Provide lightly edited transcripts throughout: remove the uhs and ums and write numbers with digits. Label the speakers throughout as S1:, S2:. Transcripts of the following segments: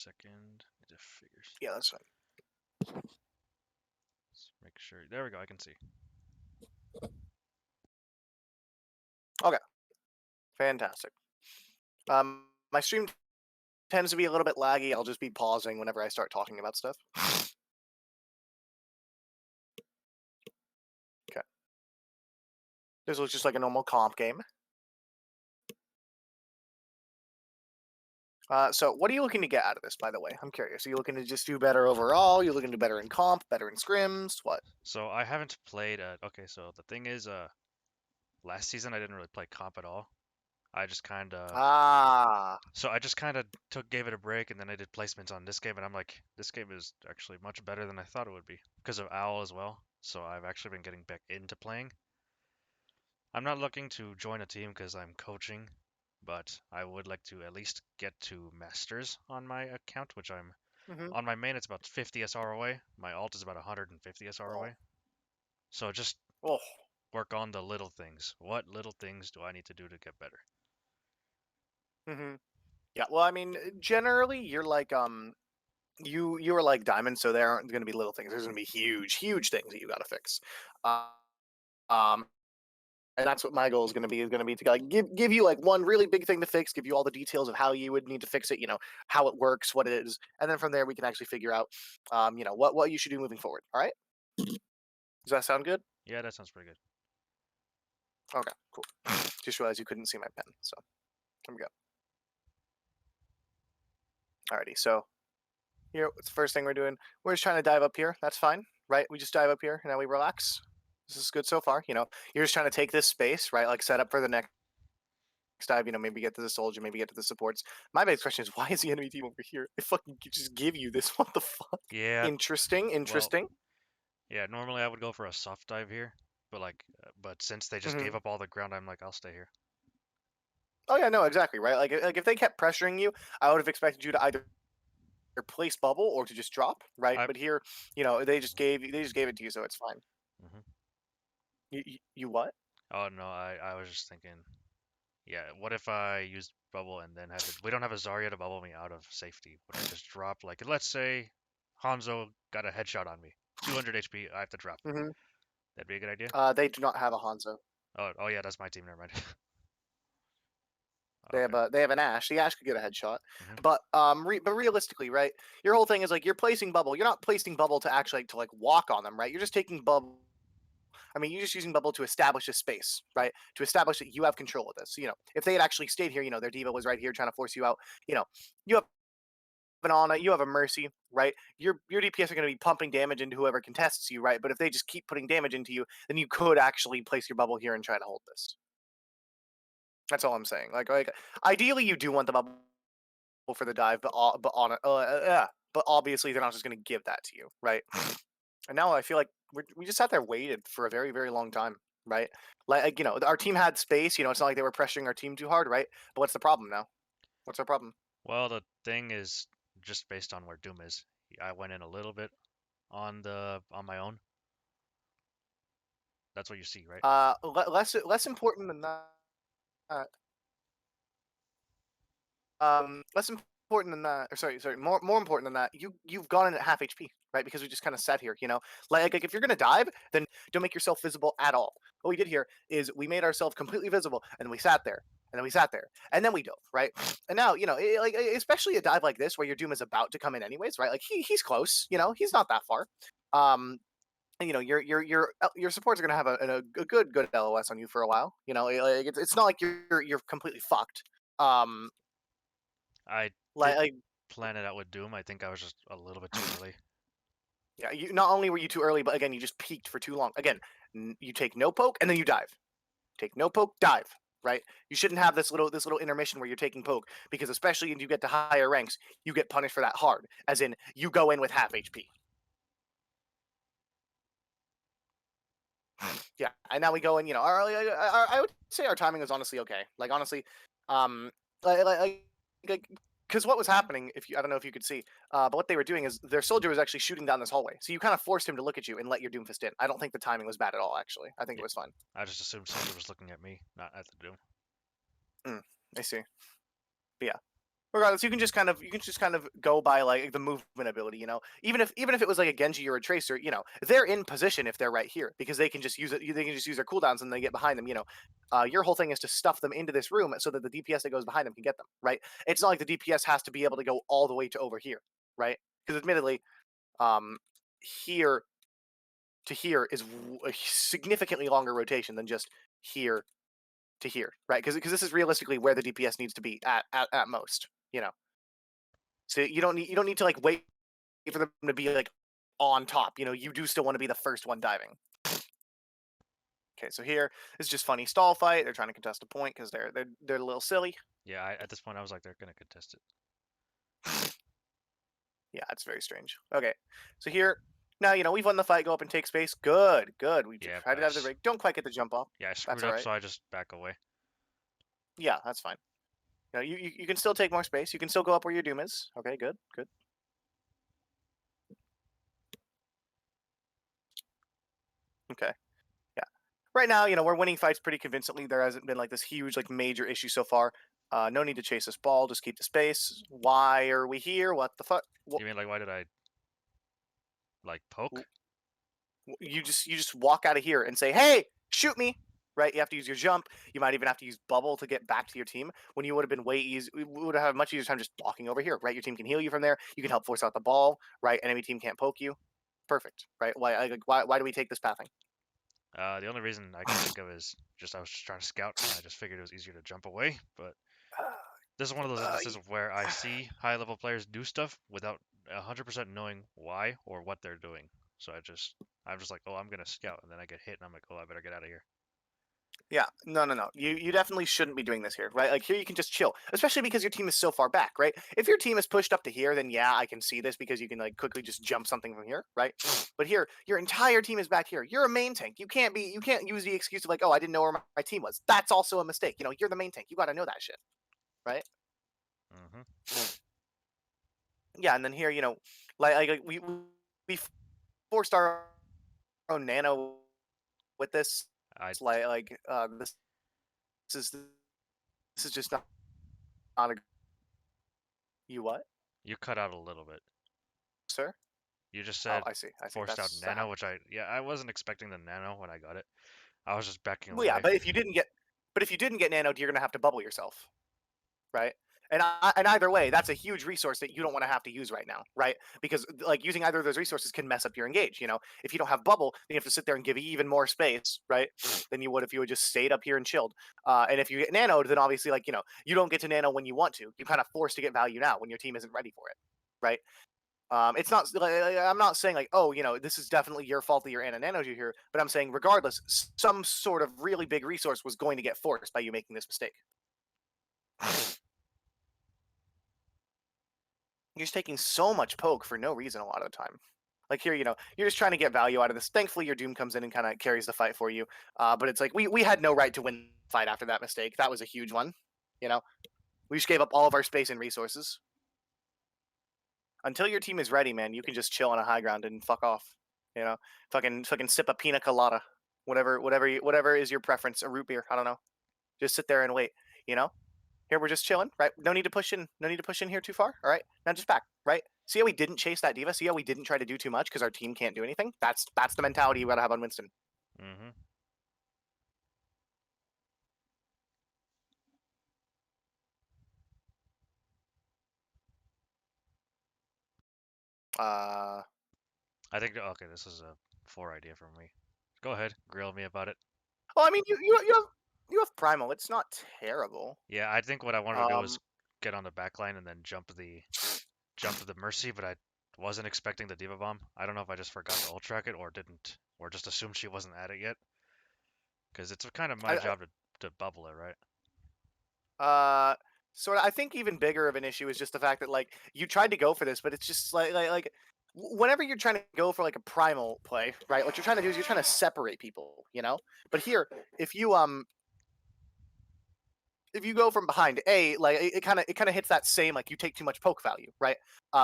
S1: second. Need to figure.
S2: Yeah, that's fine.
S1: Let's make sure. There we go. I can see.
S2: Okay, fantastic. My stream tends to be a little bit laggy. I'll just be pausing whenever I start talking about stuff. Okay. This looks just like a normal comp game. So what are you looking to get out of this, by the way? I'm curious. Are you looking to just do better overall? You looking to do better in comp, better in scrims? What?
S1: So I haven't played. Okay, so the thing is, last season I didn't really play comp at all. I just kind of.
S2: Ah.
S1: So I just kind of gave it a break, and then I did placements on this game, and I'm like, this game is actually much better than I thought it would be because of Owl as well. So I've actually been getting back into playing. I'm not looking to join a team because I'm coaching, but I would like to at least get to Masters on my account, which I'm
S2: Mm-hmm.
S1: on my main. It's about 50 SR away. My alt is about 150 SR
S2: Oh.
S1: away. So just
S2: Oh.
S1: work on the little things. What little things do I need to do to get better?
S2: Mm-hmm. Yeah. Well, I mean, generally, you're like you are like diamond, so there aren't going to be little things. There's going to be huge things that you got to fix. Um, and that's what my goal is going to be. Is going to be to like give you like one really big thing to fix, give you all the details of how you would need to fix it. How it works, what it is, and then from there we can actually figure out, what you should do moving forward. All right. Does that sound good?
S1: Yeah, that sounds pretty good.
S2: Okay. Cool. Just realized you couldn't see my pen, so there we go. Alrighty. So here, what's the first thing we're doing? We're just trying to dive up here. That's fine, right? We just dive up here and now we relax. This is good so far. You're just trying to take this space, right? Like set up for the next dive. Maybe get to the soldier, maybe get to the supports. My biggest question is why is the enemy team over here? They fucking just give you this. What the fuck?
S1: Yeah,
S2: Interesting.
S1: well,
S2: Interesting.
S1: yeah, normally I would go for a soft dive here, but since they just
S2: Hmm.
S1: gave up all the ground, I'm like, I'll stay here.
S2: Oh yeah, no, exactly, right. Like if they kept pressuring you, I would have expected you to either place bubble or to just drop, right?
S1: I,
S2: But here, they just gave it to you, so it's fine.
S1: mhm.
S2: You what?
S1: Oh no, I was just thinking, yeah, what if I used bubble and then had to, we don't have a Zarya to bubble me out of safety. Would I just drop, like, let's say Hanzo got a headshot on me, 200 HP, I have to drop.
S2: Hmm.
S1: That'd be a good idea.
S2: They do not have a Hanzo.
S1: Oh yeah, that's my team. Never mind.
S2: They have
S1: Okay.
S2: an Ash. The Ash could get a headshot,
S1: Hmm.
S2: but realistically, right? Your whole thing is like you're placing bubble. You're not placing bubble to actually to like walk on them, right? You're just taking bubble. I mean, you're just using bubble to establish a space, right? To establish that you have control of this. If they had actually stayed here, their diva was right here trying to force you out. You have an Ana, you have a Mercy, right? Your DPS are going to be pumping damage into whoever contests you, right? But if they just keep putting damage into you, then you could actually place your bubble here and try to hold this. That's all I'm saying. Like ideally, you do want the bubble for the dive, but obviously they're not just going to give that to you, right? And now I feel like we just sat there waited for a very very long time, right? Our team had space. It's not like they were pressuring our team too hard, right? But what's the problem now? What's our problem?
S1: Well, the thing is just based on where Doom is. I went in a little bit on my own. That's what you see, right?
S2: Less important than that. Less important than that, or sorry, more important than that. You've gone in at half HP, right? Because we just kind of sat here, Like if you're gonna dive, then don't make yourself visible at all. What we did here is we made ourselves completely visible, and we sat there, and then we sat there, and then we dove, right? And now, especially a dive like this where your Doom is about to come in anyways, right? Like he's close, he's not that far. Um, and, your supports are gonna have a good LOS on you for a while. It's not like you're completely fucked. Um,
S1: I
S2: like,
S1: did
S2: like
S1: plan it out with Doom. I think I was just a little bit too early.
S2: Yeah, you not only were you too early, but again, you just peaked for too long. Again, you take no poke and then you dive. Take no poke, dive. Right? You shouldn't have this little intermission where you're taking poke because especially when you get to higher ranks, you get punished for that hard. As in, you go in with half HP. Yeah, and now we go in. I would say our timing was honestly okay. Like honestly, um, like because what was happening, if you I don't know if you could see, but what they were doing is their soldier was actually shooting down this hallway, so you kind of forced him to look at you and let your Doomfist in. I don't think the timing was bad at all. Actually, I think it
S1: Yeah,
S2: was fine.
S1: I just assumed Soldier was looking at me, not at the Doom.
S2: Mm, I see. But yeah. regardless, you can just kind of go by like the movement ability, even if it was like a Genji or a Tracer, they're in position if they're right here because they can just use it. They can just use their cooldowns and they get behind them. Your whole thing is to stuff them into this room so that the DPS that goes behind them can get them. Right? It's not like the DPS has to be able to go all the way to over here. Right? Because admittedly, um, here to here is a significantly longer rotation than just here to here. Right? Because this is realistically where the DPS needs to be at most. So you don't need to like wait for them to be like on top. You do still want to be the first one diving. Okay, so here is just funny stall fight. They're trying to contest a point because they're a little silly.
S1: Yeah, at this point I was like, they're gonna contest it.
S2: Yeah, it's very strange. Okay, so here now we've won the fight. Go up and take space. Good, good. We
S1: Yeah,
S2: tried to have the break. Don't quite get the jump off.
S1: I
S2: That's
S1: screwed
S2: all
S1: up,
S2: right.
S1: so I just back away.
S2: Yeah, that's fine. You can still take more space. You can still go up where your doom is. Okay, good, good. Okay. Yeah. Right now, we're winning fights pretty convincingly. There hasn't been like this huge, like major issue so far. No need to chase this ball. Just keep the space. Why are we here? What the fuck?
S1: You mean like why did I like poke?
S2: You just walk out of here and say, "Hey, shoot me!" Right? You have to use your jump. You might even have to use bubble to get back to your team. When you would have been way easy, we would have had a much easier time just walking over here. Right? Your team can heal you from there. You can help force out the ball. Right? Enemy team can't poke you. Perfect. Right? Why do we take this pathing?
S1: The only reason I can think of is just I was just trying to scout, and I just figured it was easier to jump away. But this is one of those
S2: Uh,
S1: instances of where I see high level players do stuff without 100% knowing why or what they're doing. So I'm just like, oh, I'm gonna scout, and then I get hit, and I'm like, oh, I better get out of here.
S2: Yeah, no, no, no. You definitely shouldn't be doing this here, right? Like here, you can just chill, especially because your team is so far back, right? If your team is pushed up to here, then yeah, I can see this because you can like quickly just jump something from here, right? But here, your entire team is back here. You're a main tank. You can't use the excuse of like, oh, I didn't know where my team was. That's also a mistake. You're the main tank. You got to know that shit, right?
S1: Hmm.
S2: Yeah, and then here, like we forced our own nano with this.
S1: I
S2: This this is just not a you what,
S1: You cut out a little bit.
S2: sir?
S1: You just
S2: Oh,
S1: said
S2: I see. I see.
S1: forced out
S2: That's
S1: nano, which I wasn't expecting the nano when I got it. I was just backing
S2: well, yeah.
S1: away.
S2: But if you didn't get nanoed, you're gonna have to bubble yourself, right? And either way, that's a huge resource that you don't want to have to use right now, right? Because like using either of those resources can mess up your engage. If you don't have bubble, then you have to sit there and give even more space, right? Than you would if you had just stayed up here and chilled. And if you get nanoed, then obviously like you don't get to nano when you want to. You're kind of forced to get value now when your team isn't ready for it, right? It's not. I'm not saying like, oh, this is definitely your fault that your Ana nanoed you here. But I'm saying, regardless, some sort of really big resource was going to get forced by you making this mistake. You're just taking so much poke for no reason a lot of the time. Like here, you're just trying to get value out of this. Thankfully, your Doom comes in and kind of carries the fight for you. But it's like we had no right to win the fight after that mistake. That was a huge one. You know, we just gave up all of our space and resources. Until your team is ready, man, you can just chill on a high ground and fuck off. You know, fucking sip a pina colada, whatever is your preference, a root beer. I don't know. Just sit there and wait. You know, here we're just chilling, right? No need to push in. No need to push in here too far. All right, now just back, right? See how we didn't chase that diva? See how we didn't try to do too much because our team can't do anything? That's the mentality you gotta have on Winston.
S1: Hmm.
S2: Uh,
S1: I think okay, this is a 4 idea from me. Go ahead, grill me about it.
S2: well, I mean, you have primal. It's not terrible.
S1: Yeah, I think what I wanted to do was
S2: Um,
S1: get on the back line and then jump the Mercy, but I wasn't expecting the Diva Bomb. I don't know if I just forgot to ult track it or didn't, or just assumed she wasn't at it yet. Because it's kind of my
S2: I,
S1: job to bubble it, right?
S2: Uh, sort of. I think even bigger of an issue is just the fact that like you tried to go for this, but it's just like whenever you're trying to go for like a primal play, right? What you're trying to do is you're trying to separate people, you know. But here, if you if you go from behind, like it kind of hits that same like you take too much poke value, right?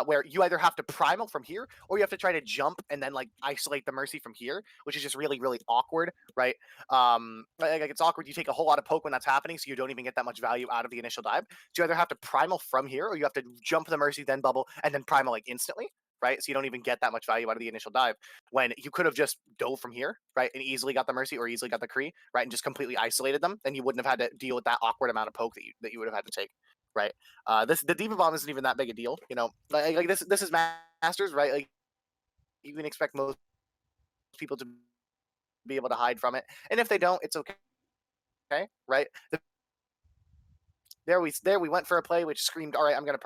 S2: Where you either have to primal from here or you have to try to jump and then like isolate the mercy from here, which is just really really awkward, right? Like it's awkward. You take a whole lot of poke when that's happening, so you don't even get that much value out of the initial dive. So you either have to primal from here or you have to jump the mercy, then bubble, and then primal like instantly. Right, so you don't even get that much value out of the initial dive when you could have just dove from here, right, and easily got the mercy or easily got the Kree, right, and just completely isolated them. Then you wouldn't have had to deal with that awkward amount of poke that you would have had to take, right? This the Diva Bomb isn't even that big a deal, you know. Like this is Masters, right? Like you can expect most people to be able to hide from it, and if they don't, it's okay, right? There we went for a play which screamed, all right, I'm gonna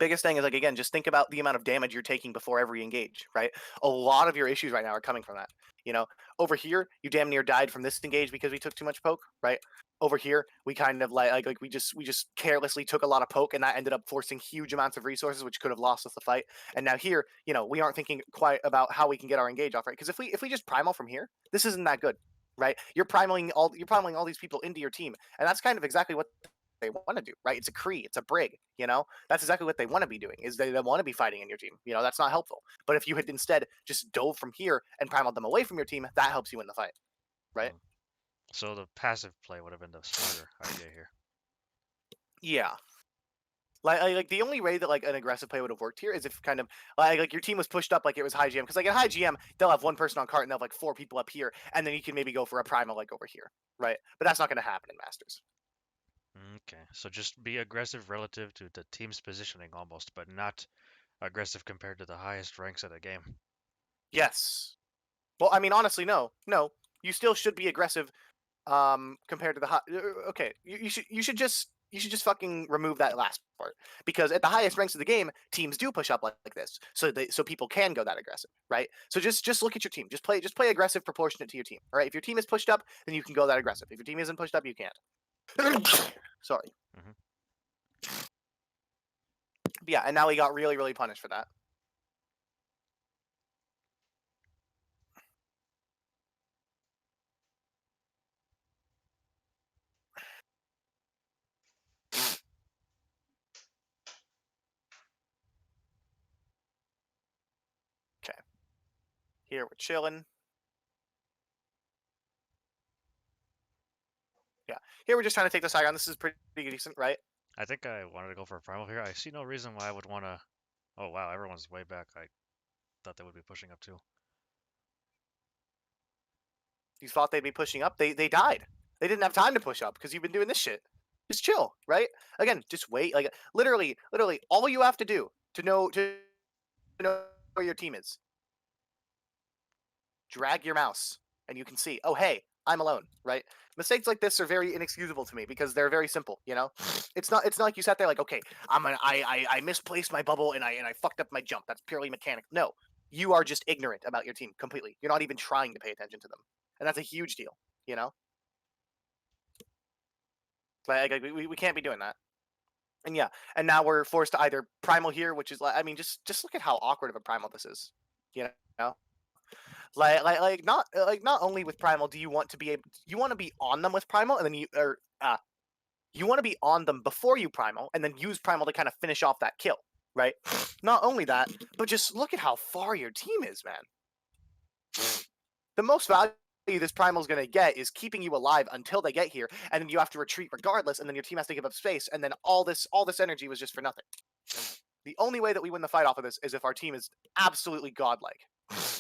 S2: biggest thing is like again just think about the amount of damage you're taking before every engage, right? A lot of your issues right now are coming from that, you know. Over here you damn near died from this engage because we took too much poke, right? Over here we kind of like we just carelessly took a lot of poke and that ended up forcing huge amounts of resources which could have lost us the fight. And now here, you know, we aren't thinking quite about how we can get our engage off, right? Because if we just primal from here, this isn't that good, right? You're primaling all these people into your team, and that's kind of exactly what they want to do, right? It's a Kree, it's a Brig, you know. That's exactly what they want to be doing. Is they want to be fighting in your team. You know, that's not helpful. But if you had instead just dove from here and primaled them away from your team, that helps you win the fight, right?
S1: Mm. So the passive play would have been the smarter idea here.
S2: Yeah. Like the only way that like an aggressive play would have worked here is if kind of like your team was pushed up like it was high GM, because like in high GM they'll have one person on cart and they'll have like four people up here and then you can maybe go for a primal like over here, right? But that's not going to happen in Masters.
S1: Okay, so just be aggressive relative to the team's positioning almost, but not aggressive compared to the highest ranks of the game.
S2: Yes. Well, I mean honestly, no. You still should be aggressive compared to the high. Okay, you should just fucking remove that last part, because at the highest ranks of the game teams do push up like this so people can go that aggressive, right? So just look at your team, just play aggressive proportionate to your team. All right, if your team is pushed up then you can go that aggressive. If your team isn't pushed up you can't. Sorry.
S1: Hmm.
S2: But yeah, and now he got really really punished for that. Okay, here we're chilling. Yeah, here we're just trying to take this high ground. This is pretty decent, right?
S1: I think I wanted to go for a primal here. I see no reason why I would want to. Oh wow, everyone's way back. I thought they would be pushing up too.
S2: You thought they'd be pushing up. They died. They didn't have time to push up because you've been doing this shit. Just chill, right? Again, just wait. Like literally, all you have to do to know where your team is, drag your mouse, and you can see. Oh, hey, I'm alone, right? Mistakes like this are very inexcusable to me because they're very simple. You know, it's not like you sat there like, okay, I misplaced my bubble and I fucked up my jump. That's purely mechanical. No, you are just ignorant about your team completely. You're not even trying to pay attention to them, and that's a huge deal. You know. Like we can't be doing that. And yeah, and now we're forced to either primal here, which is like I mean, just look at how awkward of a primal this is. You know, not only with primal do you want to be able, you want to be on them with primal, and then you want to be on them before you primal, and then use primal to kind of finish off that kill, right? Not only that, but just look at how far your team is, man. The most value this primal is going to get is keeping you alive until they get here, and then you have to retreat regardless, and then your team has to give up space, and then all this energy was just for nothing. The only way that we win the fight off of this is if our team is absolutely godlike,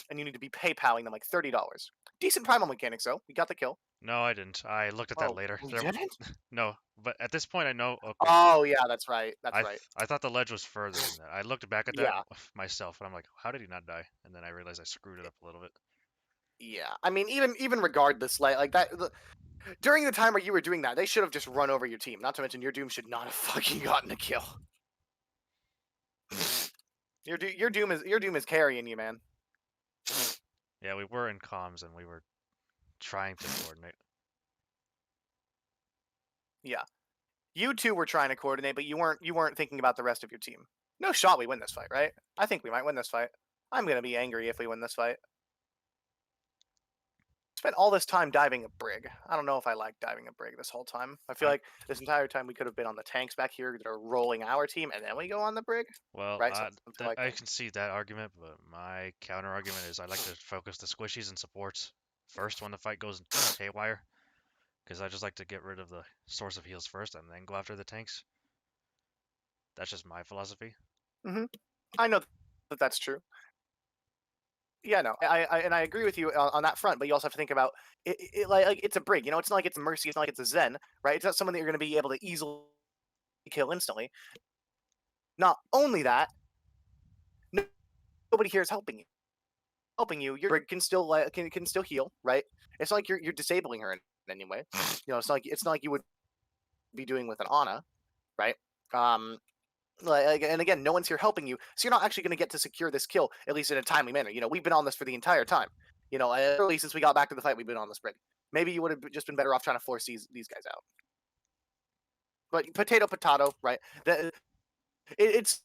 S2: and you need to be PayPaling them like $30. Decent primal mechanics, though. We got the kill.
S1: No, I didn't. I looked at that
S2: Oh,
S1: later.
S2: we
S1: There,
S2: didn't.
S1: no, but at this point I know. Okay,
S2: Oh yeah, that's right. That's right.
S1: I thought the ledge was further than that. I looked back at that
S2: Yeah,
S1: myself, and I'm like, how did he not die? And then I realized I screwed it up a little bit.
S2: yeah. I mean, even regardless, like that. During the time where you were doing that, they should have just run over your team. Not to mention, your Doom should not have fucking gotten a kill. Your Doom is carrying you, man.
S1: Yeah, we were in comms and we were trying to coordinate.
S2: Yeah, you two were trying to coordinate, but you weren't thinking about the rest of your team. No shot we win this fight, right? I think we might win this fight. I'm gonna be angry if we win this fight. spent all this time diving a brig. I don't know if I like diving a brig this whole time. I feel
S1: I
S2: like this entire time we could have been on the tanks back here that are rolling our team, and then we go on the brig,
S1: well,
S2: right? Something like
S1: I
S2: that.
S1: can see that argument, but my counter argument is I like to focus the squishies and supports first when the fight goes haywire, because I just like to get rid of the source of heals first and then go after the tanks. That's just my philosophy.
S2: Hmm. I know that that's true. Yeah, no, and I agree with you on that front. But you also have to think about like it's a brig. You know, it's not like it's a mercy. It's not like it's a zen, right? It's not someone that you're going to be able to easily kill instantly. Not only that, nobody here is helping you. Helping you, your brig can still can still heal, right? It's not like you're disabling her in any way. You know, it's not like you would be doing with an Ana, right? Um, and again, no one's here helping you, so you're not actually going to get to secure this kill at least in a timely manner. You know, we've been on this for the entire time. You know, early since we got back to the fight, we've been on this brig. Maybe you would have just been better off trying to force these guys out. But potato, right? It's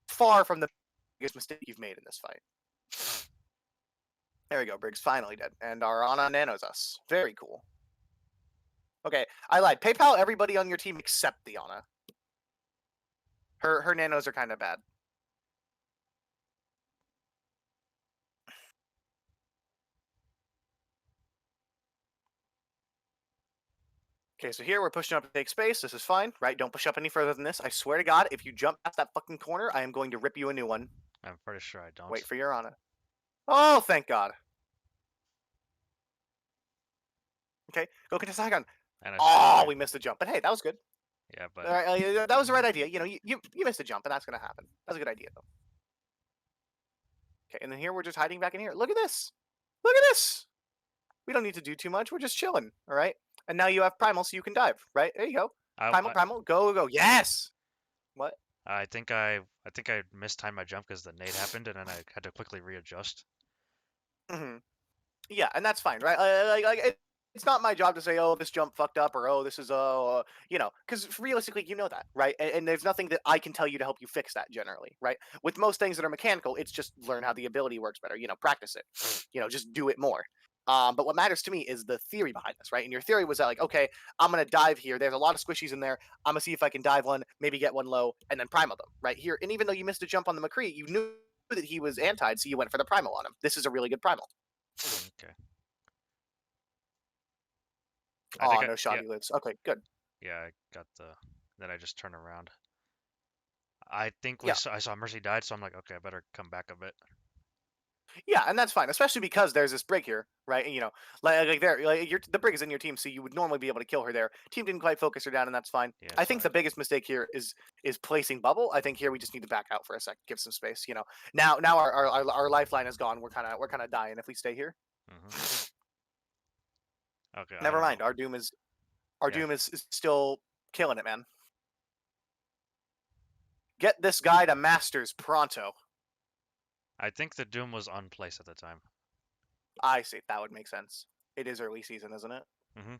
S2: far from the biggest mistake you've made in this fight. There we go. Briggs finally dead, and our Ana nanos us. Very cool. Okay, I lied. PayPal everybody on your team except the Ana. Her nanos are kind of bad. Okay, so here we're pushing up to take space. This is fine, right? Don't push up any further than this. I swear to God, if you jump past that fucking corner, I am going to rip you a new one.
S1: I'm pretty sure I don't.
S2: Wait for your Ana. Oh, thank God. Okay, go get the Saigon.
S1: And I swap
S2: Oh,
S1: right.
S2: we missed the jump, but hey, that was good.
S1: Yeah, but
S2: All right, that was the right idea. You know, you missed a jump, and that's gonna happen. That's a good idea, though. Okay, and then here we're just hiding back in here. Look at this. Look at this. We don't need to do too much. We're just chilling. All right. And now you have primal, so you can dive. Right there you go.
S1: I,
S2: Primal,
S1: I
S2: primal, go, go. Yes. What?
S1: I think I mistimed my jump because the nade happened, and then I had to quickly readjust.
S2: Hmm. Yeah, and that's fine, right? It's not my job to say, oh, this jump fucked up, or oh, this is you know, because realistically, you know that, right? And there's nothing that I can tell you to help you fix that generally, right? With most things that are mechanical, it's just learn how the ability works better. You know, practice it. You know, just do it more. But what matters to me is the theory behind this, right? And your theory was that, like, okay, I'm gonna dive here. There's a lot of squishies in there. I'm gonna see if I can dive one, maybe get one low, and then primal them right here. And even though you missed a jump on the McCree, you knew that he was anti, so you went for the primal on him. This is a really good primal.
S1: Okay. I think
S2: Oh,
S1: I
S2: no
S1: yeah
S2: shoddy lids. Okay, good.
S1: yeah I got the. Then I just turn around. I think
S2: Yeah,
S1: I saw Mercy died, so I'm like, okay, I better come back a bit.
S2: yeah, and that's fine, especially because there's this brig here, right? And, you know, like there, like the brig is in your team, so you would normally be able to kill her there. Team didn't quite focus her down, and that's fine.
S1: Yeah,
S2: I
S1: so
S2: think the biggest mistake here is placing bubble. I think here we just need to back out for a sec, give some space. You know, now our lifeline is gone. We're kind of dying if we stay here.
S1: Okay, I
S2: Never
S1: don't know.
S2: mind. Our
S1: Yeah,
S2: doom is still killing it, man. Get this guy to masters pronto.
S1: I think the Doom was on place at the time.
S2: I see. That would make sense. It is early season, isn't it?
S1: Mm-hmm.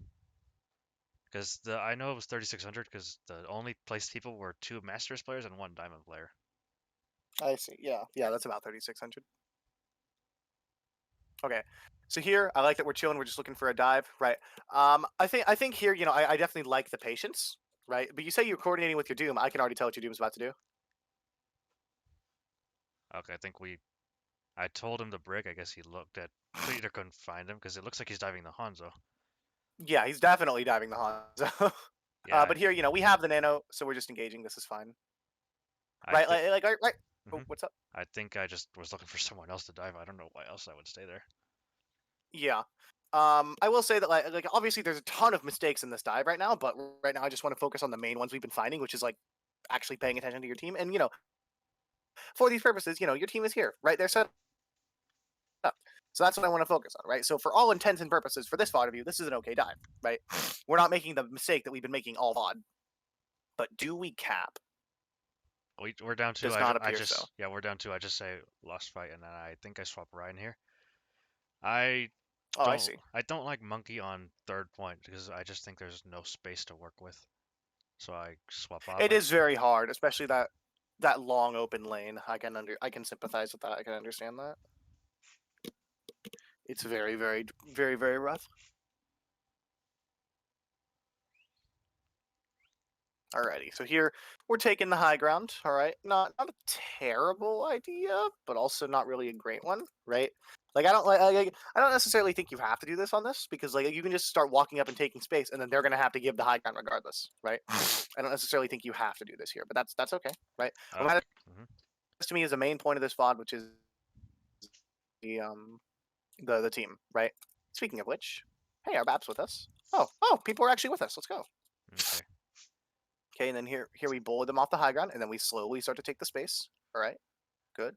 S1: Because the I know it was 3600 because the only place people were two Masters players and one Diamond player.
S2: I see. Yeah, yeah, that's about 3,600. Okay. So here, I like that we're chilling. We're just looking for a dive, right? I think here, you know, I definitely like the patience, right? But you say you're coordinating with your Doom. I can already tell what your Doom's about to do.
S1: Okay, I think we. I told him to brick. I guess he looked at. Either couldn't find him because it looks like he's diving the Hanzo.
S2: Yeah, he's definitely diving the Hanzo.
S1: Yeah,
S2: But here, you know, we have the Nano, so we're just engaging. This is fine,
S1: I
S2: right?
S1: think.
S2: Right. Oh,
S1: Hmm.
S2: what's up?
S1: I think I just was looking for someone else to dive. I don't know why else I would stay there.
S2: Yeah. I will say that like obviously there's a ton of mistakes in this dive right now, but right now I just want to focus on the main ones we've been finding, which is like actually paying attention to your team. And you know, for these purposes, you know, your team is here, right? They're set up. So that's what I want to focus on, right? So for all intents and purposes, for this VOD of you, this is an okay dive, right? We're not making the mistake that we've been making all VOD. But do we cap?
S1: We're down two.
S2: Does not appear so.
S1: Yeah, we're down two. I just say lost fight, and then I think I swap Ryan here. I
S2: Oh, I see.
S1: I don't like Monkey on third point because I just think there's no space to work with. So I swap off.
S2: It is very hard, especially that long open lane. I can sympathize with that. I can understand that. It's very, very, very, very rough. Alrighty, so here we're taking the high ground. All right, not a terrible idea, but also not really a great one, right? Like I don't necessarily think you have to do this on this because like you can just start walking up and taking space, and then they're gonna have to give the high ground regardless, right? I don't necessarily think you have to do this here, but that's okay, right? What matters
S1: Okay.
S2: to me is the main point of this VOD, which is the um the team, right? Speaking of which, hey, our Bap's with us. Oh, people are actually with us. Let's go.
S1: Okay.
S2: Okay, and then here we bully them off the high ground, and then we slowly start to take the space. All right, good.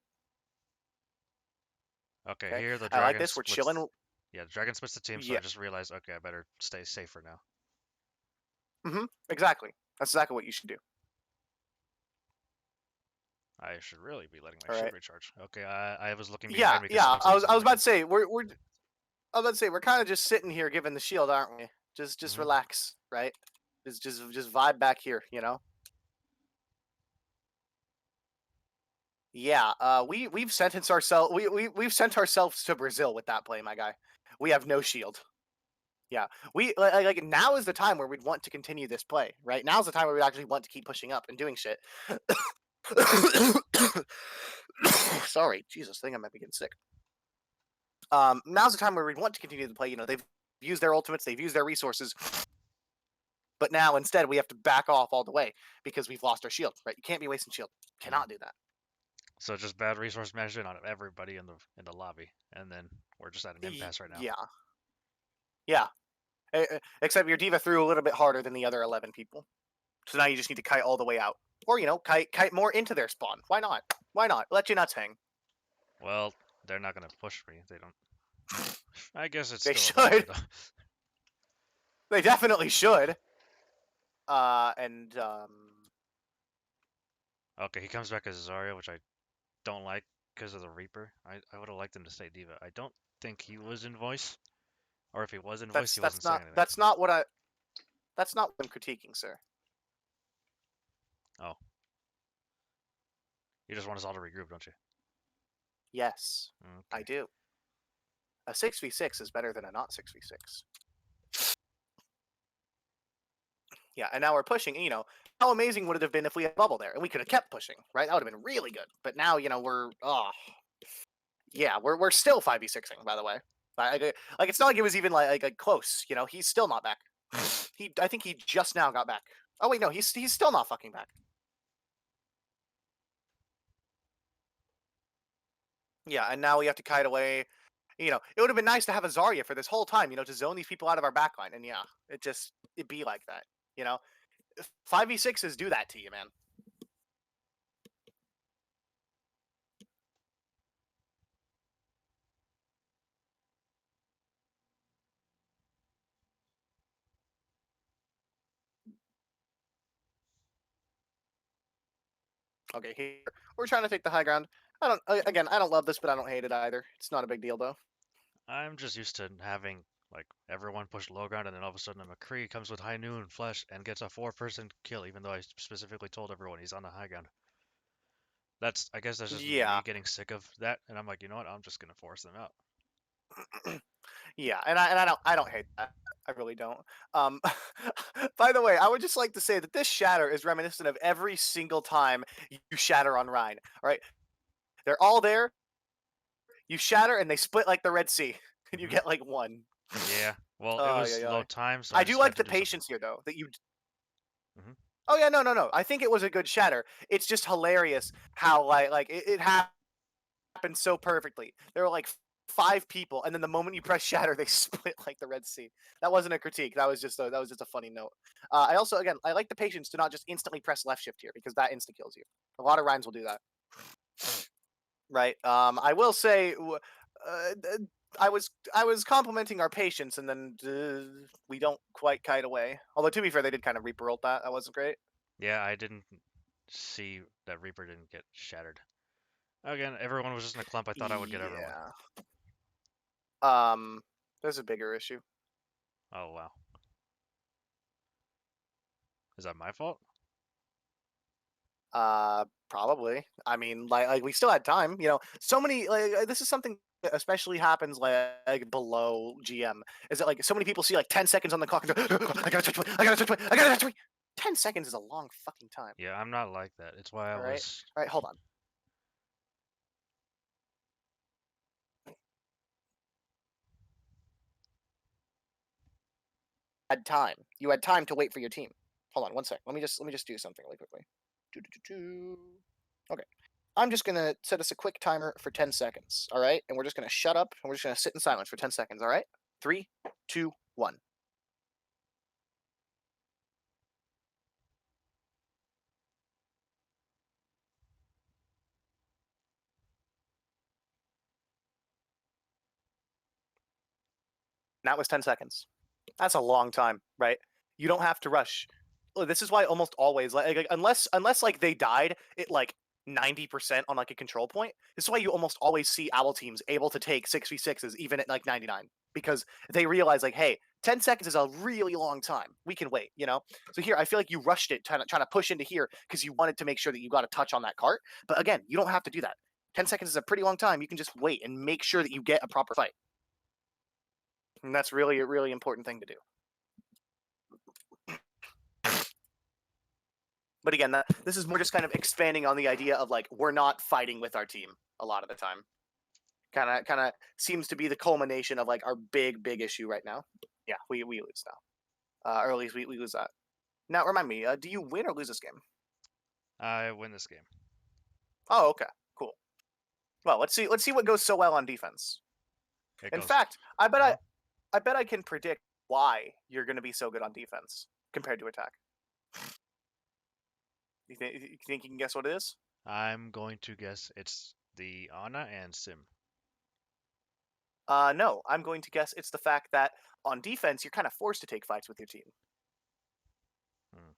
S1: Okay.
S2: Okay,
S1: Here the
S2: I like
S1: dragon
S2: this. We're
S1: splits.
S2: chilling.
S1: Yeah, the dragon splits the team, so I
S2: Yeah.
S1: just realized, okay, I better stay safer now.
S2: Exactly. That's exactly what you should do.
S1: I should really be letting my
S2: All
S1: shield
S2: right.
S1: recharge. Okay, I was looking
S2: Yeah,
S1: behind me because
S2: yeah.
S1: someone said
S2: I
S1: something
S2: was
S1: like
S2: about
S1: it.
S2: to say I was about to say we're kind of just sitting here giving the shield, aren't we? Just
S1: Hmm.
S2: relax, right? Just vibe back here, you know. Yeah. We've sentenced ourselves. We've sent ourselves to Brazil with that play, my guy. We have no shield. Yeah, we like now is the time where we'd want to continue this play, right? Now's the time where we actually want to keep pushing up and doing shit. Sorry, Jesus, I think I might be getting sick. Now's the time where we'd want to continue the play. You know, they've used their ultimates, they've used their resources, but now instead we have to back off all the way because we've lost our shield, right? You can't be wasting shield.
S1: Hmm.
S2: Cannot do that.
S1: So just bad resource management on everybody in the lobby, and then we're just at an impasse right now.
S2: Yeah, yeah. Except your diva threw a little bit harder than the other 11 people. So now you just need to kite all the way out. Or, you know, kite more into their spawn. Why not? Why not? Let your nuts hang.
S1: Well, they're not gonna push me. They don't. I guess it's
S2: They
S1: still a bad idea
S2: should.
S1: though.
S2: They definitely should. And
S1: Okay, he comes back as Zarya, which I don't like because of the Reaper. I would have liked him to stay Diva. I don't think he was in voice, or if he was in voice, he wasn't saying anything.
S2: that's not what I that's not what I'm critiquing, sir.
S1: Oh, you just want us all to regroup, don't you?
S2: Yes, I
S1: Okay.
S2: do. A 6v6 is better than a not 6v6. Yeah, and now we're pushing. You know, how amazing would it have been if we had bubble there and we could have kept pushing, right? That would have been really good. But now, you know, we're still 5v6ing, by the way. Like it's not like it was even like close. You know, he's still not back. I think he just now got back. Oh wait, no, he's still not fucking back. Yeah, and now we have to kite away. You know, it would have been nice to have a Zarya for this whole time. You know, to zone these people out of our backline. And yeah, it be like that. You know, 5v6s do that to you, man. Okay, here we're trying to take the high ground. I don't love this, but I don't hate it either. It's not a big deal though.
S1: I'm just used to having like everyone push low ground, and then all of a sudden a McCree comes with high noon flash and gets a four-person kill, even though I specifically told everyone he's on the high ground. I guess that's just me
S2: Yeah,
S1: getting sick of that, and I'm like, you know what? I'm just gonna force them out.
S2: yeah, and I don't hate that. I really don't. Um, by the way, I would just like to say that this shatter is reminiscent of every single time you shatter on Rhine. All right, they're all there. You shatter and they split like the Red Sea, and you
S1: Hmm.
S2: get like one.
S1: Yeah. Well, it
S2: Oh
S1: was
S2: yeah,
S1: low
S2: yeah.
S1: time, so I
S2: I do
S1: just had
S2: like
S1: to
S2: the
S1: do something.
S2: patience here though. That you.
S1: Hmm.
S2: Oh yeah, no. I think it was a good shatter. It's just hilarious how it happened so perfectly. There were like five people, and then the moment you press shatter, they split like the Red Sea. That wasn't a critique. That was just a funny note. I also again I like the patience to not just instantly press left shift here because that insta kills you. A lot of rhymes will do that. Right. I will say, I was complimenting our patience, and then we don't quite kite away. Although to be fair, they did kind of reaper ult that. That wasn't great.
S1: Yeah, I didn't see that Reaper didn't get shattered. Again, everyone was just in a clump. I thought I would get everyone.
S2: Yeah. Um, there's a bigger issue.
S1: Oh wow. Is that my fault?
S2: Probably. I mean, like we still had time. You know, so many. Like this is something especially happens like below GM, is that like so many people see like 10 seconds on the clock and go, I gotta touch point, I gotta touch point, I gotta touch point. 10 seconds is a long fucking time.
S1: Yeah, I'm not like that. It's why I
S2: All right.
S1: was.
S2: All right, hold on. Had time. You had time to wait for your team. Hold on one sec. Let me just do something really quickly. Okay. I'm just gonna set us a quick timer for 10 seconds. All right, and we're just gonna shut up and we're just gonna sit in silence for 10 seconds. All right. Three, two, one. That was 10 seconds. That's a long time, right? You don't have to rush. This is why almost always, like unless like they died at like 90% on like a control point. This is why you almost always see owl teams able to take 6v6s even at like 99 because they realize like, hey, 10 seconds is a really long time. We can wait, you know. So here, I feel like you rushed it, trying to push into here because you wanted to make sure that you got a touch on that cart. But again, you don't have to do that. 10 seconds is a pretty long time. You can just wait and make sure that you get a proper fight. And that's really a really important thing to do. But again, this is more just kind of expanding on the idea of like we're not fighting with our team a lot of the time. Kind of seems to be the culmination of like our big issue right now. Yeah, we lose now, or at least we lose that. Now remind me, do you win or lose this game?
S1: I win this game.
S2: Oh, okay, cool. Well, let's see what goes so well on defense.
S1: It
S2: In
S1: goes.
S2: fact, I bet
S1: Uh huh.
S2: I bet I can predict why you're going to be so good on defense compared to attack. You think you can guess what it is?
S1: I'm going to guess it's the Ana and Sim.
S2: No, I'm going to guess it's the fact that on defense you're kind of forced to take fights with your team,
S1: Hmm.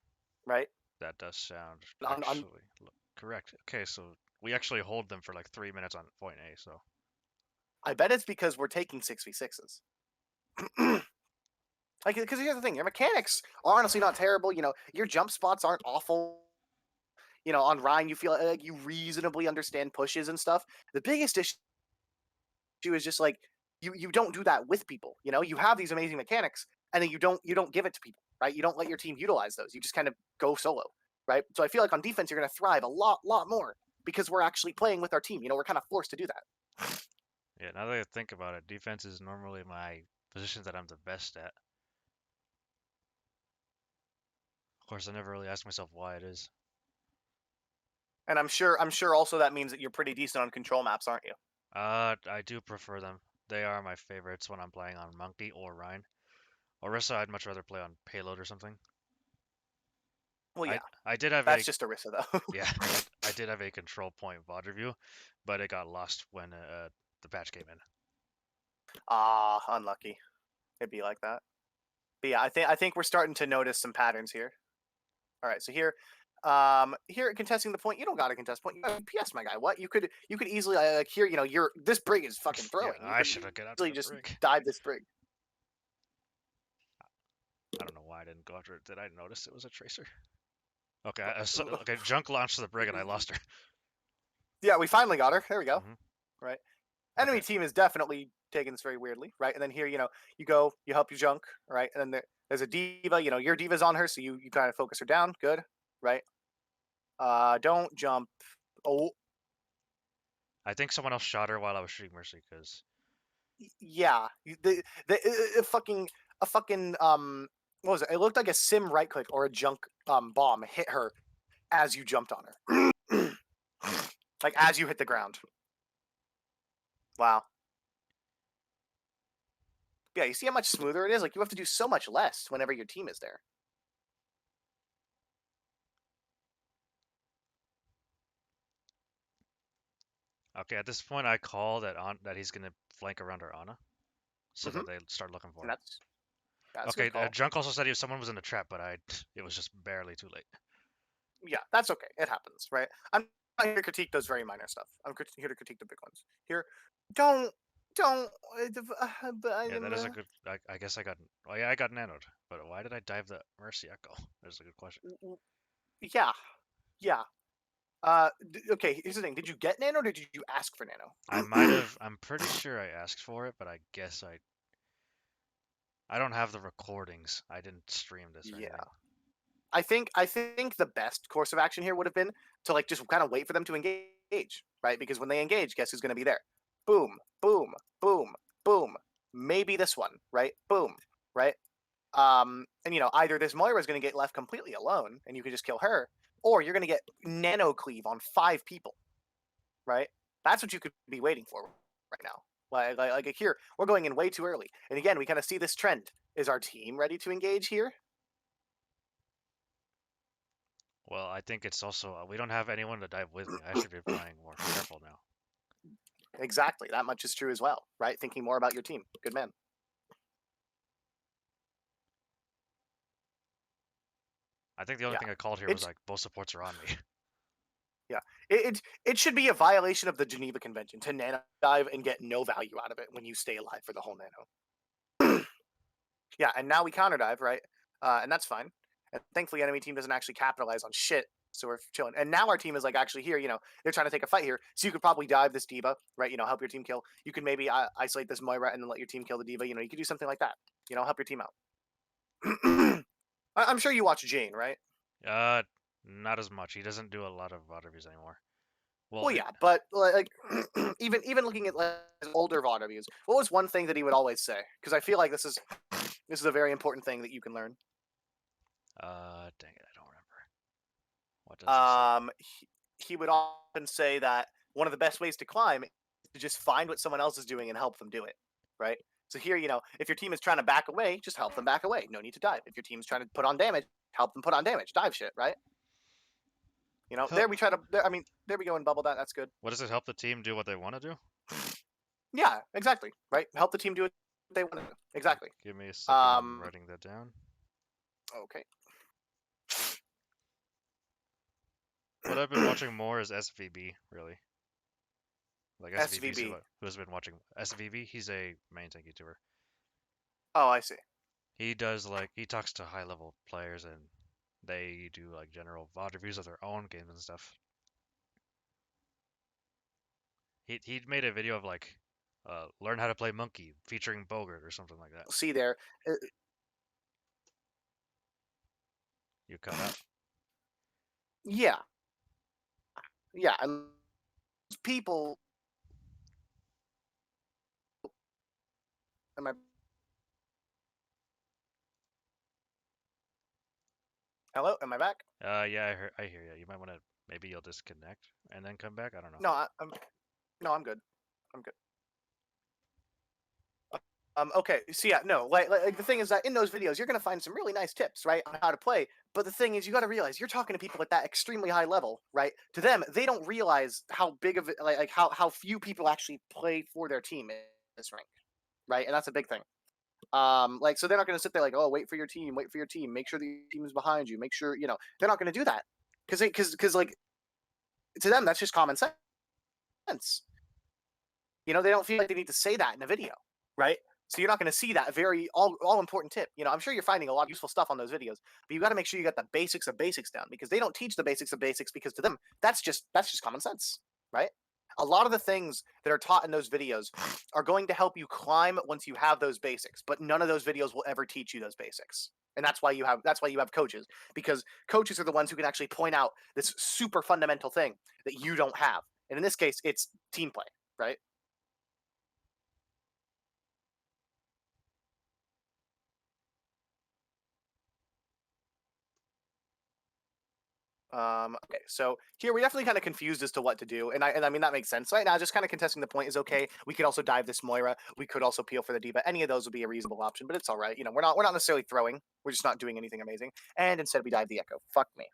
S2: right?
S1: That does sound
S2: On
S1: actually correct. Okay, so we actually hold them for like 3 minutes on point A. So
S2: I bet it's because we're taking 6v6s. Like, because here's the thing: your mechanics are honestly not terrible. You know, your jump spots aren't awful. You know, on Rhine, you feel like you reasonably understand pushes and stuff. The biggest issue is just like you don't do that with people. You know, you have these amazing mechanics, and then you don't give it to people, right? You don't let your team utilize those. You just kind of go solo, right? So I feel like on defense, you're going to thrive a lot more because we're actually playing with our team. You know, we're kind of forced to do that.
S1: yeah, now that I think about it, defense is normally my position that I'm the best at. Of course, I never really asked myself why it is.
S2: And I'm sure also that means that you're pretty decent on control maps, aren't you?
S1: I do prefer them. They are my favorites when I'm playing on Monkey or Rhine. Orisa, I'd much rather play on Payload or something.
S2: Well,
S1: I
S2: yeah,
S1: I did have
S2: that's
S1: a
S2: just Orisa though.
S1: yeah, I did have a control point VOD review, but it got lost when the patch came in.
S2: Ah, unlucky. It'd be like that. But yeah, I think we're starting to notice some patterns here. All right, so here contesting the point, you don't got to contest point. You got PS, my guy. What you could easily like here, you know, you're this brig is fucking
S1: Yeah,
S2: throwing. You
S1: I
S2: could
S1: should have got after
S2: easily
S1: the
S2: just
S1: brig.
S2: dive this brig.
S1: I don't know why I didn't go after it. Did I notice it was a tracer? Okay, okay. Junk launched the brig and I lost her.
S2: Yeah, we finally got her. There we go.
S1: Hmm.
S2: Right.
S1: Okay.
S2: Enemy team is definitely taking this very weirdly, right? And then here, you know, you go, you help your junk, right? And then there's a diva, you know, your diva's on her, so you kind of focus her down. Good, right? Don't jump. Oh,
S1: I think someone else shot her while I was shooting Mercy because
S2: yeah. A fucking what was it? It looked like a sim right click or a junk bomb hit her as you jumped on her, like as you hit the ground. Wow. Yeah, you see how much smoother it is. Like you have to do so much less whenever your team is there.
S1: okay, at this point I call that he's gonna flank around our Ana so
S2: Mm-hmm.
S1: that they start looking for
S2: And
S1: her.
S2: that's a
S1: Okay,
S2: good call.
S1: Junk also said someone was in the trap, but it was just barely too late.
S2: Yeah, that's okay. It happens, right? I'm not here to critique those very minor stuff. Here to critique the big ones. Here, don't, don't.
S1: Yeah, that is a good. I guess I got. Oh yeah, I got nanoed. But why did I dive the Mercy Echo? That's a good question.
S2: Yeah, yeah. Okay, here's the thing. Did you get Nano or did you ask for
S1: I might
S2: Nano?
S1: have. I'm pretty sure I asked for it, but I guess I don't have the recordings. I didn't stream this or
S2: Yeah.
S1: anything.
S2: I think the best course of action here would have been to like just kind of wait for them to engage, right? Because when they engage, guess who's going to be there? Boom, boom, boom, boom. Maybe this one, right? Boom, right? And either this Moira is going to get left completely alone, and you can just kill her, or you're going to get nano cleave on 5 people, right? That's what you could be waiting for right now. Like here, we're going in way too early, and again, we kind of see this trend. Is our team ready to engage here?
S1: Well, I think it's also we don't have anyone to dive with me. I should be playing more careful now.
S2: Exactly, that much is true as well, right? Thinking more about your team. Good man.
S1: I think the only
S2: Yeah,
S1: thing I called here was
S2: it's
S1: like both supports are on me.
S2: yeah. It should be a violation of the Geneva Convention to nano dive and get no value out of it when you stay alive for the whole nano. Yeah, and now we counter dive, right? And that's fine. And thankfully, enemy team doesn't actually capitalize on shit, so we're chilling. And now our team is like actually here. They're trying to take a fight here, so you could probably dive this diva, right? Help your team kill. You can maybe isolate this Moira and then let your team kill the diva. You could do something like that. Help your team out. I'm sure you watch Jane, right?
S1: Uh, not as much. He doesn't do a lot of VOD reviews anymore. Well,
S2: Well, yeah, but like even looking at like his older VOD reviews, what was one thing that he would always say? Because I feel like this is a very important thing that you can learn.
S1: dang it, I don't remember. What does he say?
S2: He would often say that one of the best ways to climb is to just find what someone else is doing and help them do it, right? So here, if your team is trying to back away, just help them back away. No need to dive. If your team's trying to put on damage, help them put on damage. Dive shit, right?
S1: Help.
S2: There we try to. I mean, there we go and bubble that. That's good.
S1: What does it help the team do what they want to do?
S2: Yeah, exactly. Right. Help the team do what they want to do. Exactly.
S1: Give me a second. I'm
S2: Um.
S1: writing that down.
S2: Okay.
S1: What I've been watching more is SVB, really. Like SVB's
S2: SVB.
S1: who has been watching SVB. He's a main tank YouTuber.
S2: Oh, I see.
S1: He does like he talks to high level players and they do like general VOD reviews of their own games and stuff. He made a video of like learn how to play monkey featuring Bogart or something like that.
S2: See there. Uh,
S1: You cut out.
S2: yeah. Yeah. And people. Am I? Hello. Am I back?
S1: Yeah, I hear you. You might want to maybe you'll disconnect and then come back. I don't know.
S2: No. I'm. No. I'm good. I'm good. Okay. So yeah, no. Like the thing is that in those videos, you're gonna find some really nice tips, right, on how to play. But the thing is, you got to realize you're talking to people at that extremely high level, right? To them, they don't realize how big of it, like how few people actually play for their team in this rank, right? And that's a big thing. Like so they're not gonna sit there like, oh, wait for your team, make sure the team is behind you, make sure they're not gonna do that because like to them that's just common sense. They don't feel like they need to say that in a video, right? So you're not going to see that very all important tip. I'm sure you're finding a lot of useful stuff on those videos, but you got to make sure you got the basics of basics down because they don't teach the basics of basics because to them that's just common sense, right? A lot of the things that are taught in those videos are going to help you climb once you have those basics, but none of those videos will ever teach you those basics. And that's why you have coaches because coaches are the ones who can actually point out this super fundamental thing that you don't have. And in this case, it's team play, right? Okay, so here we definitely kind of confused as to what to do, and I mean that makes sense. Right now, just kind of contesting the point is okay. We could also dive this Moira. We could also peel for the diva. Any of those would be a reasonable option, but it's all right. We're not necessarily throwing. We're just not doing anything amazing. And instead, we dive the Echo. Fuck me.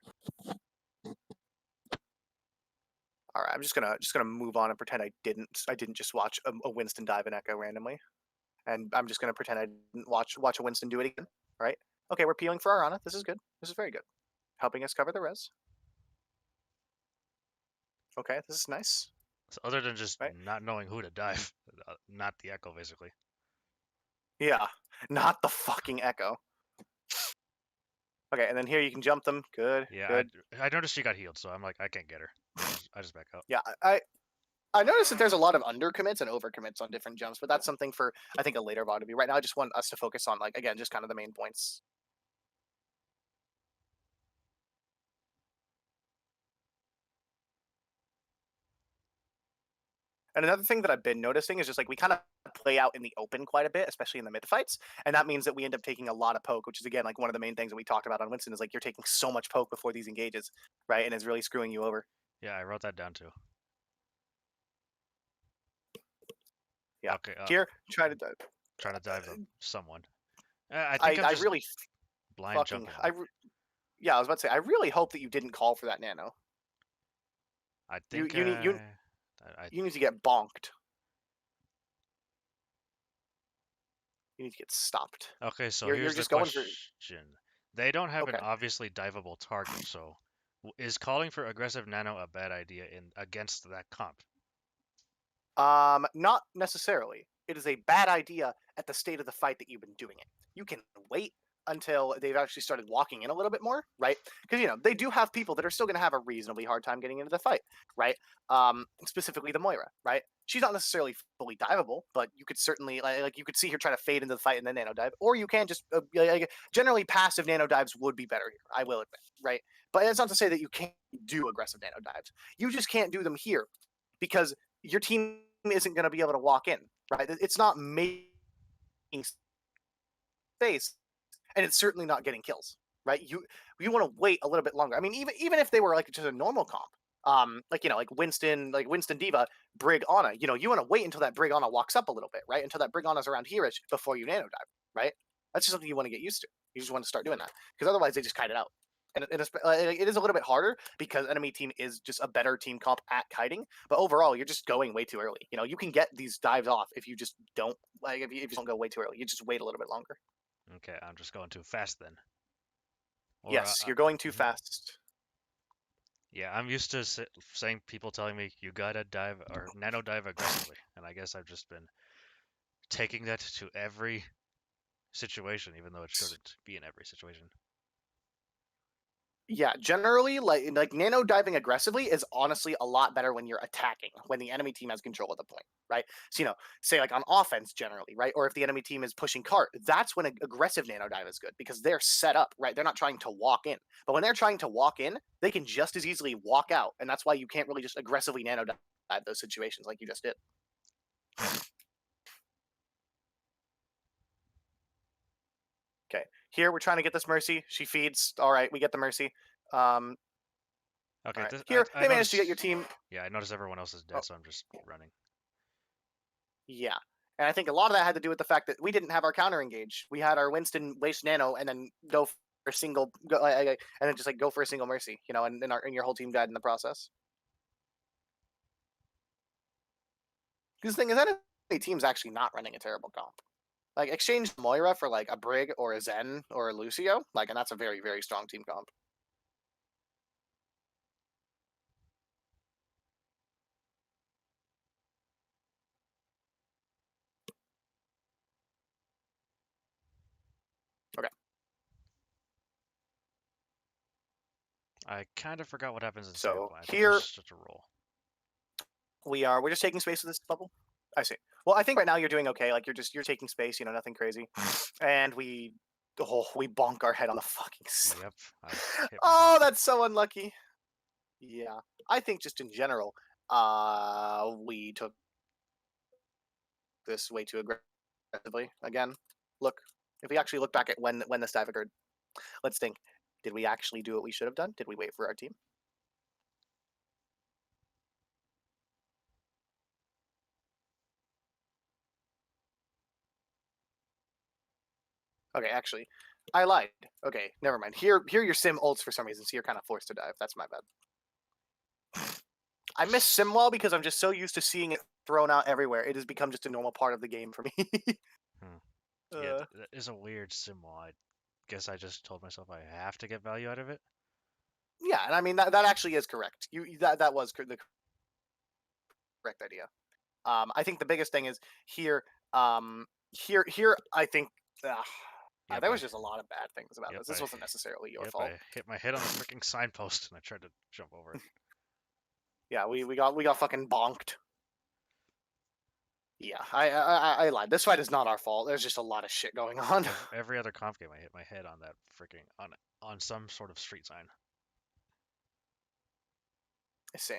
S2: All right, I'm just gonna move on and pretend I didn't just watch a Winston dive an Echo randomly, and I'm just gonna pretend I didn't watch a Winston do it again. All right. Okay, we're peeling for Arana. This is good. This is very good. Helping us cover the res. Okay, this is nice.
S1: So other than just
S2: Right.
S1: not knowing who to dive, not the echo basically.
S2: Yeah, not the fucking Echo. Okay, and then here you can jump them. Good,
S1: Yeah,
S2: good.
S1: I noticed she got healed, so I'm like, I can't get her. I just back out.
S2: Yeah, I noticed that there's a lot of undercommits and overcommits on different jumps, but that's something for I think a later VOD to be. Right now, I just want us to focus on like again, just kind of the main points. And another thing that I've been noticing is just like we kind of play out in the open quite a bit, especially in the mid fights, and that means that we end up taking a lot of poke, which is again like one of the main things that we talked about on Winston is like you're taking so much poke before these engages, right, and it's really screwing you over.
S1: Yeah, I wrote that down too.
S2: Yeah,
S1: Okay,
S2: here try to.
S1: trying to dive someone. I think I'm
S2: I
S1: just
S2: really
S1: blind
S2: fucking
S1: jumping them.
S2: yeah, I was about to say I really hope that you didn't call for that nano.
S1: I
S2: You
S1: think
S2: you need you
S1: I
S2: you need to get bonked. You need to get stopped.
S1: okay, so
S2: You're
S1: here's the
S2: just going for
S1: question. They don't have an
S2: okay.
S1: obviously diveable target, so is calling for aggressive nano a bad idea in against that comp?
S2: Not necessarily. It is a bad idea at the state of the fight that you've been doing it. You can wait until they've actually started walking in a little bit more, right? Because they do have people that are still going to have a reasonably hard time getting into the fight, right? Specifically the Moira, right? She's not necessarily fully diveable, but you could certainly like you could see her try to fade into the fight and then nano dive, or you can just generally passive nano dives would be better here. I will admit, right? But that's not to say that you can't do aggressive nano dives. You just can't do them here because your team isn't going to be able to walk in, right? It's not making space, and it's certainly not getting kills, right? You want to wait a little bit longer. I mean, even if they were like just a normal comp, like Winston Diva, Brig Ana, you want to wait until that Brig Ana walks up a little bit, right? Until that Brig Ana's around here before you nano dive, right? That's just something you want to get used to. You just want to start doing that because otherwise they just kite it out. And it is a little bit harder because enemy team is just a better team comp at kiting. But overall, you're just going way too early. You can get these dives off if you just don't if you don't go way too early. You just wait a little bit longer.
S1: Okay, I'm just going too fast then. Or
S2: Yes, you're going too
S1: mhm.
S2: fast.
S1: Yeah, I'm used to saying people telling me you gotta dive or nano dive aggressively, and I guess I've just been taking that to every situation, even though it shouldn't be in every situation.
S2: Yeah, generally, like nano diving aggressively is honestly a lot better when you're attacking, when the enemy team has control of the point, right? So say like on offense generally, right? Or if the enemy team is pushing cart, that's when an aggressive nano dive is good because they're set up, right? They're not trying to walk in. But when they're trying to walk in, they can just as easily walk out, and that's why you can't really just aggressively nano dive those situations like you just did. Okay, here we're trying to get this mercy. She feeds. All right, we get the mercy. Um, all
S1: Okay,
S2: right,
S1: this
S2: here
S1: I
S2: they managed to get
S1: noticed.
S2: your team.
S1: Yeah, I noticed everyone else is
S2: Oh,
S1: dead, so I'm just running.
S2: yeah. And I think a lot of that had to do with the fact that we didn't have our counter engage. We had our Winston waste nano and then go for a single, and then just like go for a single mercy, and your whole team died in the process. Because the thing is, that team's actually not running a terrible comp. Like exchange Moira for like a Brig or a Zen or a Lucio, and that's a very very strong team comp. Okay,
S1: I kind of forgot what happens in second
S2: so
S1: point. I think
S2: here
S1: there's just a roll.
S2: we're just taking space with this bubble. I see. Well, I think right now you're doing okay. Like you're taking space, nothing crazy, and we bonk our head on the fucking side.
S1: Yep, I hit my head.
S2: Oh, that's so unlucky. Yeah, I think just in general, we took this way too aggressively. Again, look, if we actually look back at when this dive occurred, let's think: did we actually do what we should have done? Did we wait for our team? Okay, actually, I lied. Okay, never mind. Here your sim ults for some reason, so you're kind of forced to dive. That's my bad. I miss Simwall because I'm just so used to seeing it thrown out everywhere. It has become just a normal part of the game for me.
S1: Hmm. Yeah,
S2: uh,
S1: that is a weird symbol. I guess I just told myself I have to get value out of it.
S2: yeah, and I mean that actually is correct. That was the correct idea. I think the biggest thing is here. Here I think.
S1: Yep,
S2: There
S1: I
S2: was just a lot of bad things about
S1: yep,
S2: this. This wasn't necessarily your
S1: yep,
S2: fault.
S1: I hit my head on the freaking signpost and I tried to jump over it.
S2: Yeah, we got fucking bonked. Yeah, I lied. This fight is not our fault. There's just a lot of shit going on.
S1: Every other conf game I hit my head on that freaking on some sort of street sign.
S2: I see.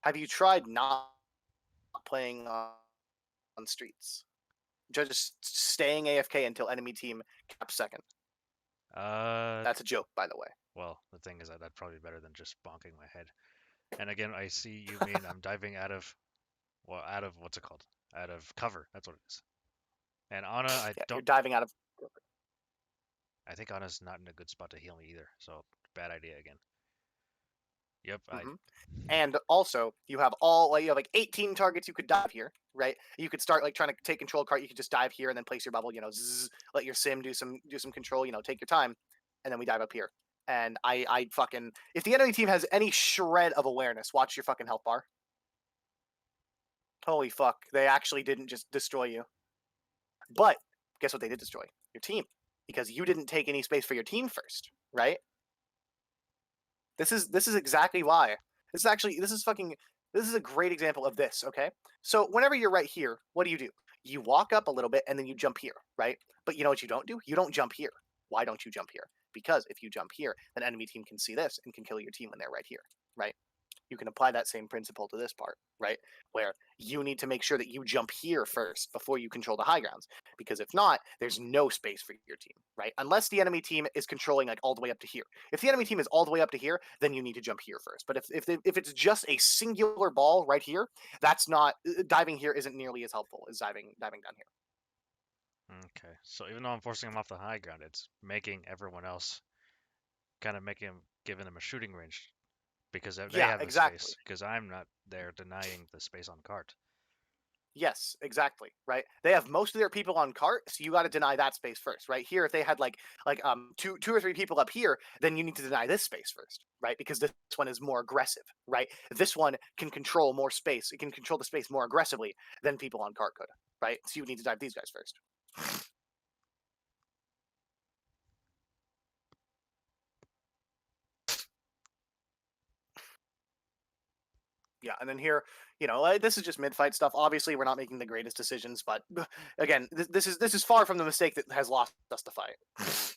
S2: Have you tried not playing on streets? Just staying AFK until enemy team caps second.
S1: Uh,
S2: That's a joke, by the way.
S1: well, the thing is that that'd probably be better than just bonking my head. And again, I see you mean I'm diving out of, well, out of what's it called? Out of cover. That's what it is. And Anna,
S2: Yeah, you're diving out of.
S1: I think Anna's not in a good spot to heal me either. So bad idea again. Yep, I.
S2: Mm-hmm. And also, you have like 18 targets you could dive here, right? You could start like trying to take control cart. You could just dive here and then place your bubble. Zzz, let your sim do some control. Take your time, and then we dive up here. And I fucking if the enemy team has any shred of awareness, watch your fucking health bar. Holy fuck, they actually didn't just destroy you. But guess what? They did destroy your team because you didn't take any space for your team first, right? This is exactly why. This is a great example of this, okay? So whenever you're right here, what do? You walk up a little bit and then you jump here, right? But you know what you don't do? You don't jump here. Why don't you jump here? Because if you jump here, then enemy team can see this and can kill your team when they're right here, right? You can apply that same principle to this part, right? Where you need to make sure that you jump here first before you control the high grounds. Because if not, there's no space for your team, right? Unless the enemy team is controlling like all the way up to here. If the enemy team is all the way up to here, then you need to jump here first. But if it's just a singular ball right here, that's not diving here isn't nearly as helpful as diving down here.
S1: Okay, so even though I'm forcing him off the high ground, it's making everyone else kind of making him giving them a shooting range because they
S2: Yeah,
S1: have the
S2: exactly.
S1: space because I'm not there denying the space on cart.
S2: Yes, exactly. Right. They have most of their people on cart, so you got to deny that space first. Right here, if they had like two or three people up here, then you need to deny this space first, right? Because this one is more aggressive, right? This one can control more space. It can control the space more aggressively than people on cart could, right? So you need to dive these guys first. Yeah, and then here, like, this is just mid-fight stuff. Obviously, we're not making the greatest decisions, but again, this is far from the mistake that has lost us the fight.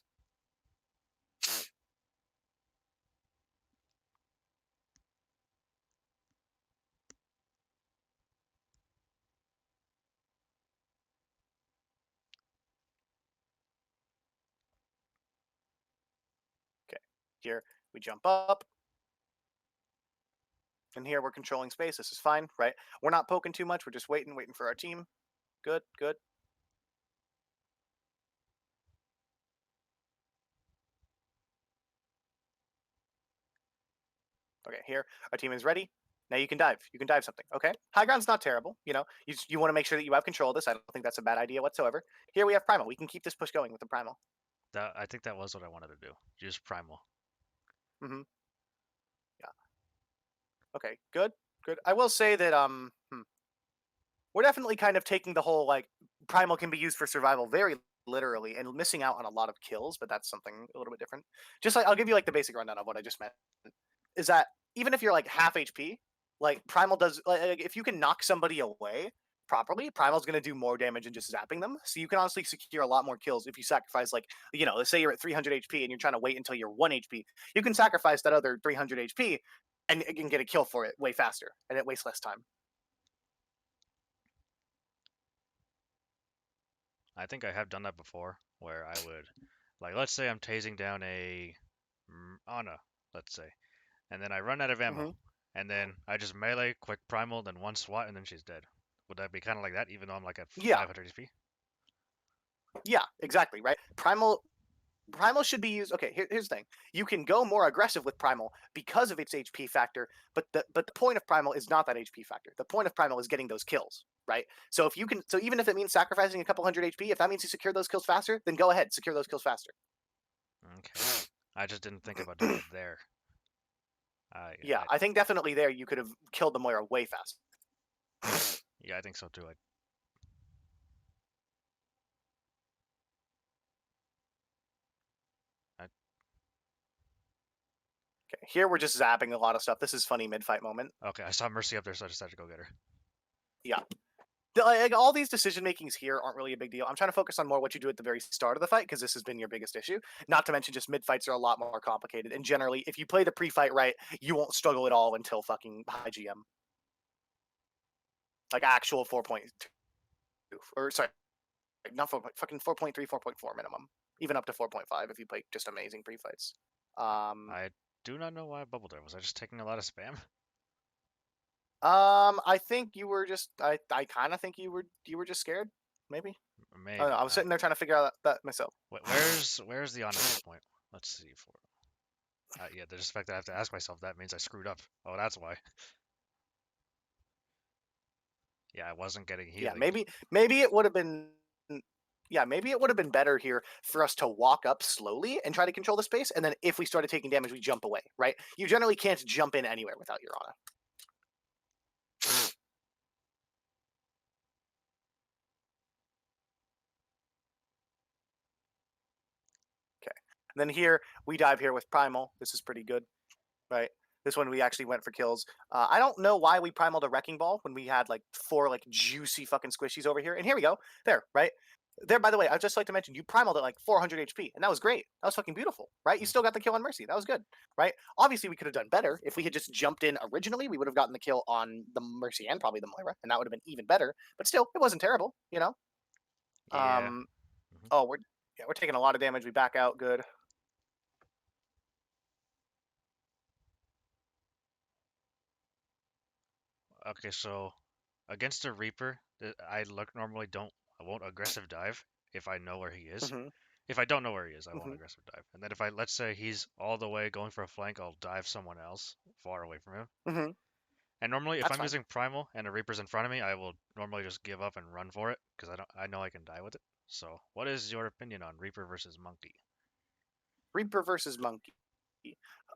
S2: Okay, here we jump up, and here we're controlling space. This is fine, right? We're not poking too much. We're just waiting for our team. Good, good. Okay, here our team is ready. Now you can dive. You can dive something. Okay, high ground's not terrible. You want to make sure that you have control of this. I don't think that's a bad idea whatsoever. Here we have primal. We can keep this push going with the primal.
S1: That I think that was what I wanted to do. Use primal.
S2: Mm-hmm. Yeah. Okay. Good. Good. I will say that we're definitely kind of taking the whole like primal can be used for survival very literally and missing out on a lot of kills, but that's something a little bit different. Just like I'll give you like the basic rundown of what I just meant. Is that even if you're like half HP, like primal does like if you can knock somebody away properly, primal's going to do more damage than just zapping them. So you can honestly secure a lot more kills if you sacrifice like let's say you're at 300 HP and you're trying to wait until you're 1 HP. You can sacrifice that other 300 HP and you can get a kill for it way faster and it wastes less time.
S1: I think I have done that before, where I would, like, let's say I'm tasing down a Ana, let's say, and then I run out of
S2: Mm-hmm.
S1: ammo, and then I just melee, quick primal, then one swat, and then she's dead. Would that be kind of like that, even though I'm like at
S2: Yeah,
S1: 500 HP?
S2: yeah, exactly, right? Primal should be used. Okay, here's the thing: you can go more aggressive with primal because of its HP factor, but the point of primal is not that HP factor. The point of primal is getting those kills, right? So if you can, so even if it means sacrificing a couple hundred HP, if that means you secure those kills faster, then go ahead, secure those kills faster.
S1: Okay. I just didn't think about doing it there.
S2: Yeah,
S1: I
S2: I think definitely there you could have killed the Moira way faster.
S1: yeah, I think so too.
S2: Okay, here we're just zapping a lot of stuff. This is funny mid-fight moment.
S1: Okay, I saw Mercy up there, so I decided to go get her.
S2: Yeah. Like all these decision makings here aren't really a big deal. I'm trying to focus on more what you do at the very start of the fight because this has been your biggest issue. Not to mention, just mid fights are a lot more complicated. And generally, if you play the pre-fight right, you won't struggle at all until fucking high GM, like actual 4.2, or sorry, not 4, fucking 4.3, 4.4 minimum, even up to 4.5 if you play just amazing pre-fights. Um,
S1: I do not know why I bubbled there. Was I just taking a lot of spam?
S2: I think you were just. I kind of think you were just scared. Maybe. I don't know.
S1: Maybe.
S2: I was sitting there trying to figure out that myself.
S1: Where's the honest point? Let's see. For yeah, the just fact that I have to ask myself that means I screwed up. Oh, that's why. Yeah, I wasn't getting
S2: Yeah,
S1: healing.
S2: maybe it would have been. Yeah, maybe it would have been better here for us to walk up slowly and try to control the space, and then if we started taking damage, we jump away. Right? You generally can't jump in anywhere without your Ana. Okay. And then here we dive here with Primal. This is pretty good, right? This one we actually went for kills. I don't know why we primaled a Wrecking Ball when we had like 4 like juicy fucking squishies over here. And here we go. There, right? There, by the way, I'd just like to mention you primaled at like 400 HP, and that was great. That was fucking beautiful, right? You
S1: Mhm.
S2: still got the kill on Mercy. That was good, right? Obviously, we could have done better. If we had just jumped in originally, we would have gotten the kill on the Mercy and probably the Moira, and that would have been even better. But still, it wasn't terrible, you know?
S1: Yeah.
S2: Um,
S1: Mhm.
S2: oh, we're taking a lot of damage. We back out good.
S1: Okay, so against a Reaper, I look normally don't I won't aggressive dive if I know where he is.
S2: Hmm.
S1: If I don't know where he is, I won't
S2: Hmm.
S1: aggressive dive. And then if I let's say he's all the way going for a flank, I'll dive someone else far away from him.
S2: Hmm.
S1: And normally, if
S2: That's
S1: I'm
S2: fine.
S1: using Primal and a Reaper's in front of me, I will normally just give up and run for it because I know I can die with it. So, what is your opinion on Reaper versus Monkey?
S2: Reaper versus Monkey.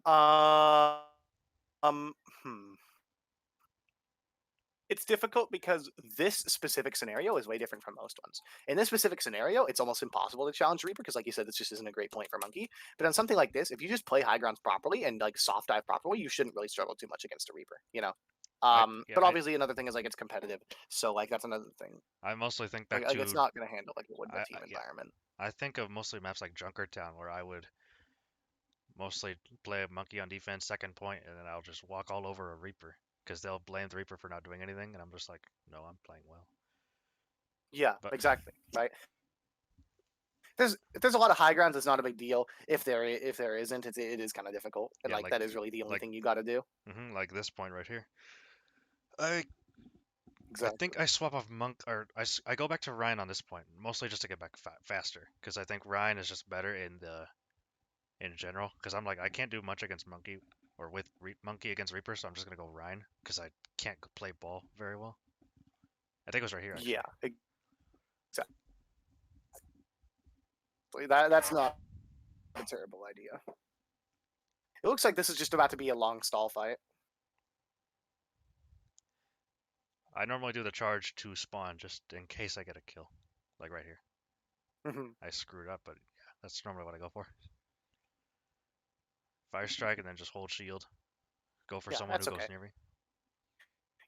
S2: Um, um, hmm. It's difficult because this specific scenario is way different from most ones. In this specific scenario, it's almost impossible to challenge Reaper because, like you said, this just isn't a great point for Monkey. But on something like this, if you just play high grounds properly and like soft dive properly, you shouldn't really struggle too much against a Reaper. You know.
S1: I yeah,
S2: But obviously another thing is like it's competitive, so like that's another thing.
S1: I mostly think back
S2: Like it's
S1: to
S2: not going to handle like it would in a
S1: I
S2: team
S1: yeah
S2: environment.
S1: I think of mostly maps like Junkertown where I would mostly play a Monkey on defense, second point, and then I'll just walk all over a Reaper because they'll blame the Reaper for not doing anything, and I'm just like, no, I'm playing well.
S2: Yeah,
S1: But
S2: exactly. Right. There's a lot of high grounds. It's not a big deal. If there isn't, it is kind of difficult, and
S1: yeah,
S2: like that is really the only
S1: like
S2: thing you got to do.
S1: like this point right here. I I think
S2: Exactly.
S1: I swap off Monk or I go back to Ryan on this point, mostly just to get back faster because I think Ryan is just better in general. Because I'm like I can't do much against Monkey or with Monkey against Reaper, so I'm just gonna go Ryan because I can't play ball very well. I think it was right here
S2: Yeah,
S1: actually.
S2: exactly. That's not a terrible idea. It looks like this is just about to be a long stall fight.
S1: I normally do the charge to spawn just in case I get a kill, like right here.
S2: Hmm.
S1: I screwed up, but yeah, that's normally what I go for. Fire strike and then just hold shield. Go for
S2: Yeah,
S1: someone who
S2: that's
S1: goes
S2: okay.
S1: near me.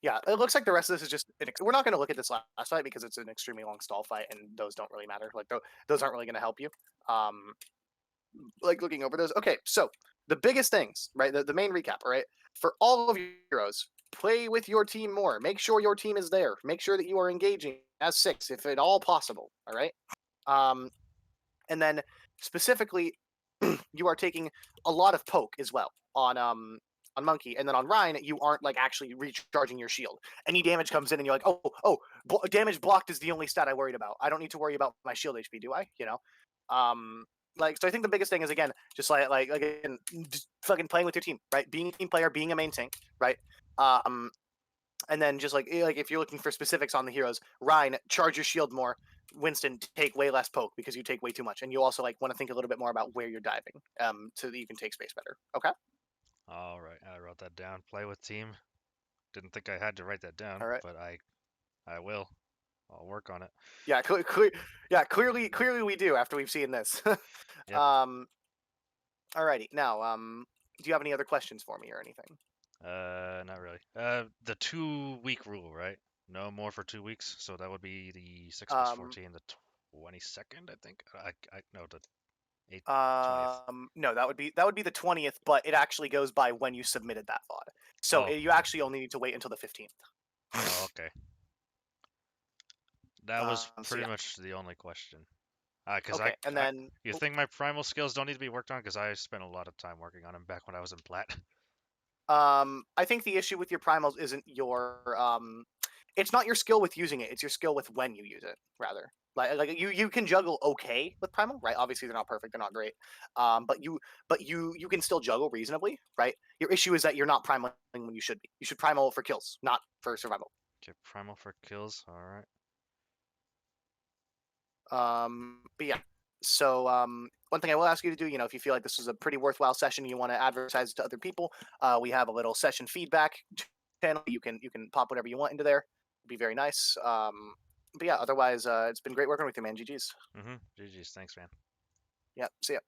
S2: Yeah, it looks like the rest of this is just. We're not going to look at this last fight because it's an extremely long stall fight, and those don't really matter. Like those aren't really going to help you. Um, like looking over those. Okay, so the biggest things, right? The main recap, all right? For all of your heroes, play with your team more. Make sure your team is there. Make sure that you are engaging as six, if at all possible. All right. Um, and then specifically, you are taking a lot of poke as well on Monkey, and then on Ryan, you aren't like actually recharging your shield. Any damage comes in, and you're like, damage blocked is the only stat I worried about. I don't need to worry about my shield HP, do I? You know, um, like so. I think the biggest thing is again, just like again, just fucking playing with your team, right? Being a team player, being a main tank, right? Um, and then just like if you're looking for specifics on the heroes, Ryan, charge your shield more. Winston, take way less poke because you take way too much, and you also like want to think a little bit more about where you're diving, so that you can take space better. Okay.
S1: All right, I wrote that down. Play with team. Didn't think I had to write that down,
S2: All right.
S1: but I will. I'll work on it.
S2: Yeah. Yeah. Clearly, we do after we've seen this.
S1: Yep.
S2: um. Alrighty. Now. Do you have any other questions for me or anything?
S1: Not really. The 2 week rule, right? No more for 2 weeks. So that would be the 6 plus
S2: Um,
S1: 14, the 22nd, I think. I no, the 8th, 20th.
S2: no, that would be the 20th, but it actually goes by when you submitted that VOD. So
S1: Oh,
S2: you actually only need to wait until the 15th.
S1: oh, okay. That was
S2: So
S1: pretty
S2: yeah,
S1: much the only question. Cause
S2: okay, and
S1: I,
S2: then
S1: you think my primal skills don't need to be worked on? Cause I spent a lot of time working on them back when I was in plat.
S2: I think the issue with your primals isn't your it's not your skill with using it, it's your skill with when you use it, rather. Like you can juggle okay with primal, right? Obviously they're not perfect, they're not great. But you can still juggle reasonably, right? Your issue is that you're not primaling when you should be. You should primal for kills, not for survival.
S1: Okay, primal for kills. All right.
S2: But yeah. So one thing I will ask you to do, if you feel like this is a pretty worthwhile session, you want to advertise it to other people, we have a little session feedback channel. You can pop whatever you want into there. It'd be very nice. But yeah, otherwise, it's been great working with you, man. GG's.
S1: Mm-hmm. GG's. Thanks, man.
S2: Yeah. See ya.